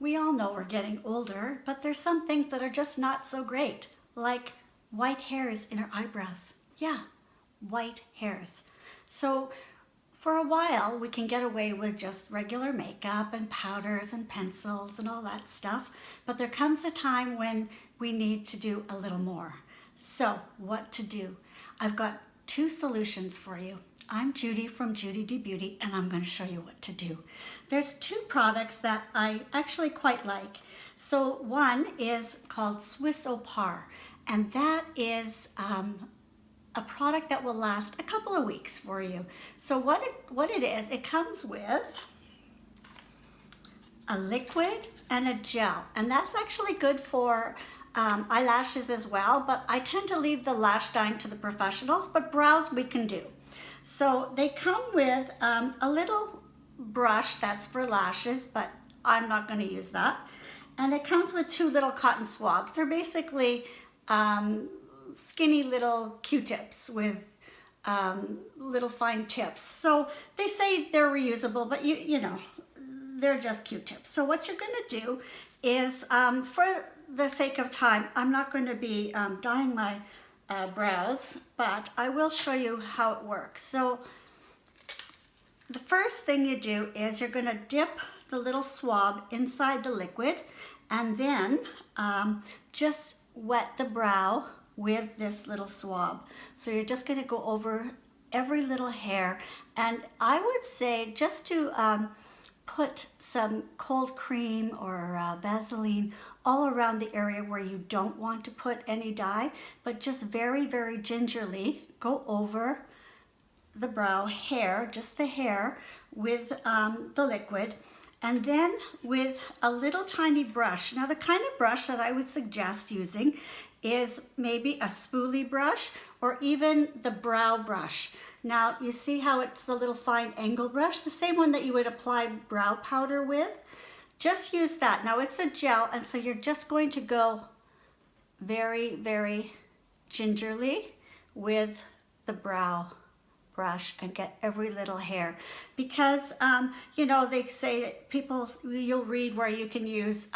We all know we're getting older, but there's some things that are just not so great, like white hairs in our eyebrows. Yeah, white hairs. So for a while, we can get away with just regular makeup and powders and pencils and all that stuff, but there comes a time when we need to do a little more. So what to do? I've got two solutions for you. I'm Judy from Judy D Beauty, and I'm going to show you what to do. There's two products that I actually quite like. So one is called Swiss Opar, and that is a product that will last a couple of weeks for you. So what it is, it comes with a liquid and a gel, and that's actually good for eyelashes as well, but I tend to leave the lash dyeing to the professionals, but brows we can do. So they come with a little brush that's for lashes, but I'm not going to use that. And it comes with two little cotton swabs. They're basically skinny little Q-tips with little fine tips. So they say they're reusable, but you know, they're just Q-tips. So what you're going to do is, for the sake of time, I'm not going to be dyeing my brows, but I will show you how it works. So the first thing you do is you're going to dip the little swab inside the liquid, and then just wet the brow with this little swab. So you're just going to go over every little hair, and I would say just to put some cold cream or Vaseline all around the area where you don't want to put any dye, but just very, very gingerly go over the brow hair, just the hair, with the liquid. And then with a little tiny brush. Now the kind of brush that I would suggest using is maybe a spoolie brush or even the brow brush. Now you see how it's the little fine angle brush, the same one that you would apply brow powder with. Just use that. Now it's a gel, and so you're just going to go very, very gingerly with the brow brush and get every little hair, because you know, they say that people, you'll read where you can use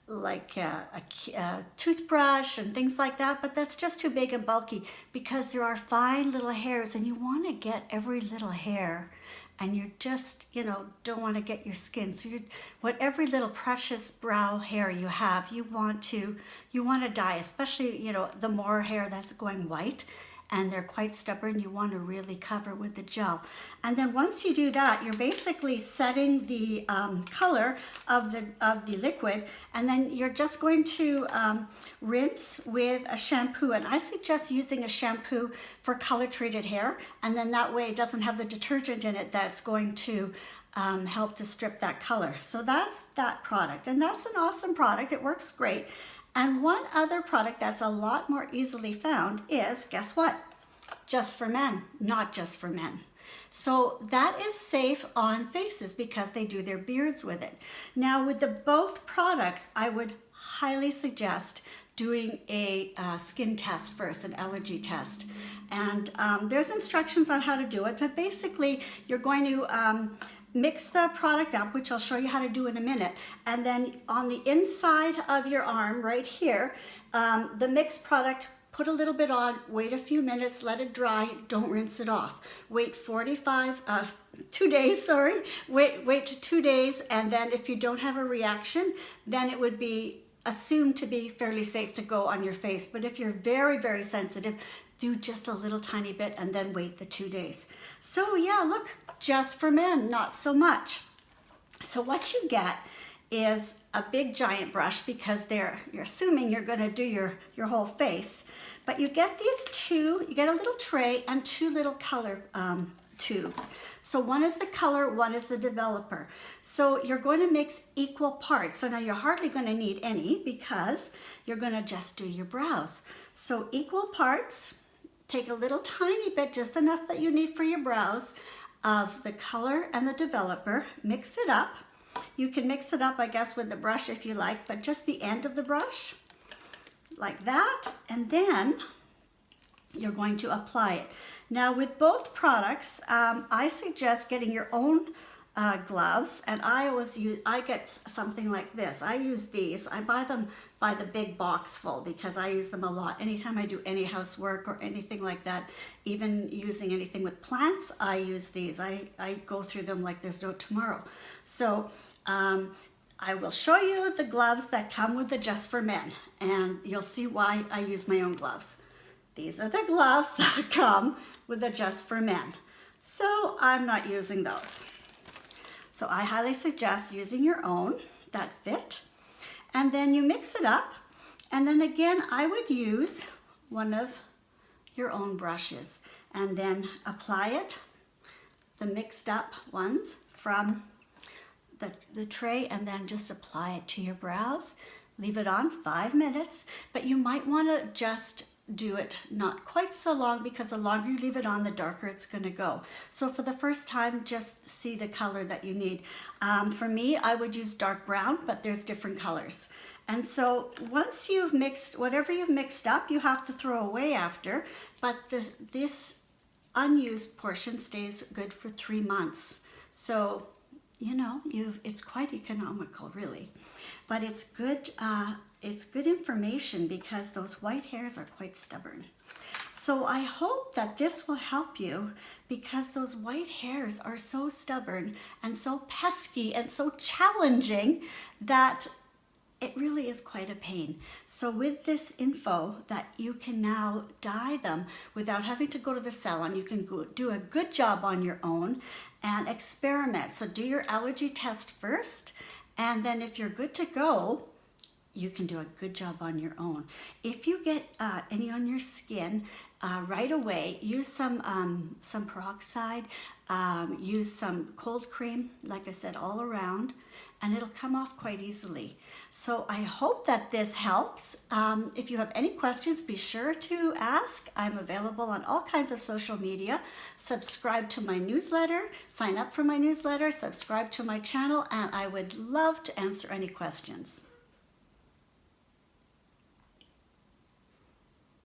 like a toothbrush and things like that, but that's just too big and bulky, because there are fine little hairs and you want to get every little hair, and you just, you know, don't want to get your skin. So every little precious brow hair you have, you want to dye, especially, you know, the more hair that's going white and they're quite stubborn, you want to really cover with the gel. And then once you do that, you're basically setting the color of the liquid, and then you're just going to rinse with a shampoo. And I suggest using a shampoo for color treated hair, and then that way it doesn't have the detergent in it that's going to help to strip that color. So that's that product, and that's an awesome product. It works great. And one other product that's a lot more easily found is, guess what? Just for men, not just for men. So that is safe on faces because they do their beards with it. Now with both products, I would highly suggest doing a skin test first, an allergy test. And there's instructions on how to do it, but basically you're going to mix the product up, which I'll show you how to do in a minute. And then on the inside of your arm right here, the mixed product, put a little bit on, wait a few minutes, let it dry, don't rinse it off. Wait 2 days, sorry. Wait 2 days, and then if you don't have a reaction, then it would be assumed to be fairly safe to go on your face. But if you're very, very sensitive, do just a little tiny bit and then wait the 2 days. So yeah, look, just for men, not so much. So what you get is a big giant brush, because you're assuming you're going to do your whole face, but you get these two, you get a little tray and two little color tubes. So one is the color, one is the developer. So you're going to mix equal parts. So now you're hardly going to need any, because you're going to just do your brows. So equal parts, take a little tiny bit, just enough that you need for your brows, of the color and the developer, mix it up. You can mix it up, I guess, with the brush if you like, but just the end of the brush, like that, and then you're going to apply it. Now with both products, I suggest getting your own gloves, and I get something like this. I use these. I buy them by the big box full because I use them a lot. Anytime I do any housework or anything like that, even using anything with plants, I use these. I go through them like there's no tomorrow. So I will show you the gloves that come with the Just for Men, and you'll see why I use my own gloves. These are the gloves that come with the Just for Men. So I'm not using those. So I highly suggest using your own that fit. And then you mix it up. And then again, I would use one of your own brushes and then apply it, the mixed up ones from the tray, and then just apply it to your brows. Leave it on 5 minutes, but you might want to just do it not quite so long, because the longer you leave it on, the darker it's going to go. So for the first time, just see the color that you need. For me, I would use dark brown, but there's different colors. And so once you've mixed, whatever you've mixed up, you have to throw away after, but this unused portion stays good for 3 months. So, you know, it's quite economical, really. But it's good information because those white hairs are quite stubborn. So I hope that this will help you, because those white hairs are so stubborn and so pesky and so challenging that it really is quite a pain. So with this info that you can now dye them without having to go to the salon, you can do a good job on your own and experiment. So do your allergy test first, and then if you're good to go, you can do a good job on your own. If you get any on your skin, right away, use some peroxide, use some cold cream, like I said, all around, and it'll come off quite easily. So I hope that this helps. If you have any questions, be sure to ask. I'm available on all kinds of social media. Subscribe to my newsletter, sign up for my newsletter, subscribe to my channel, and I would love to answer any questions.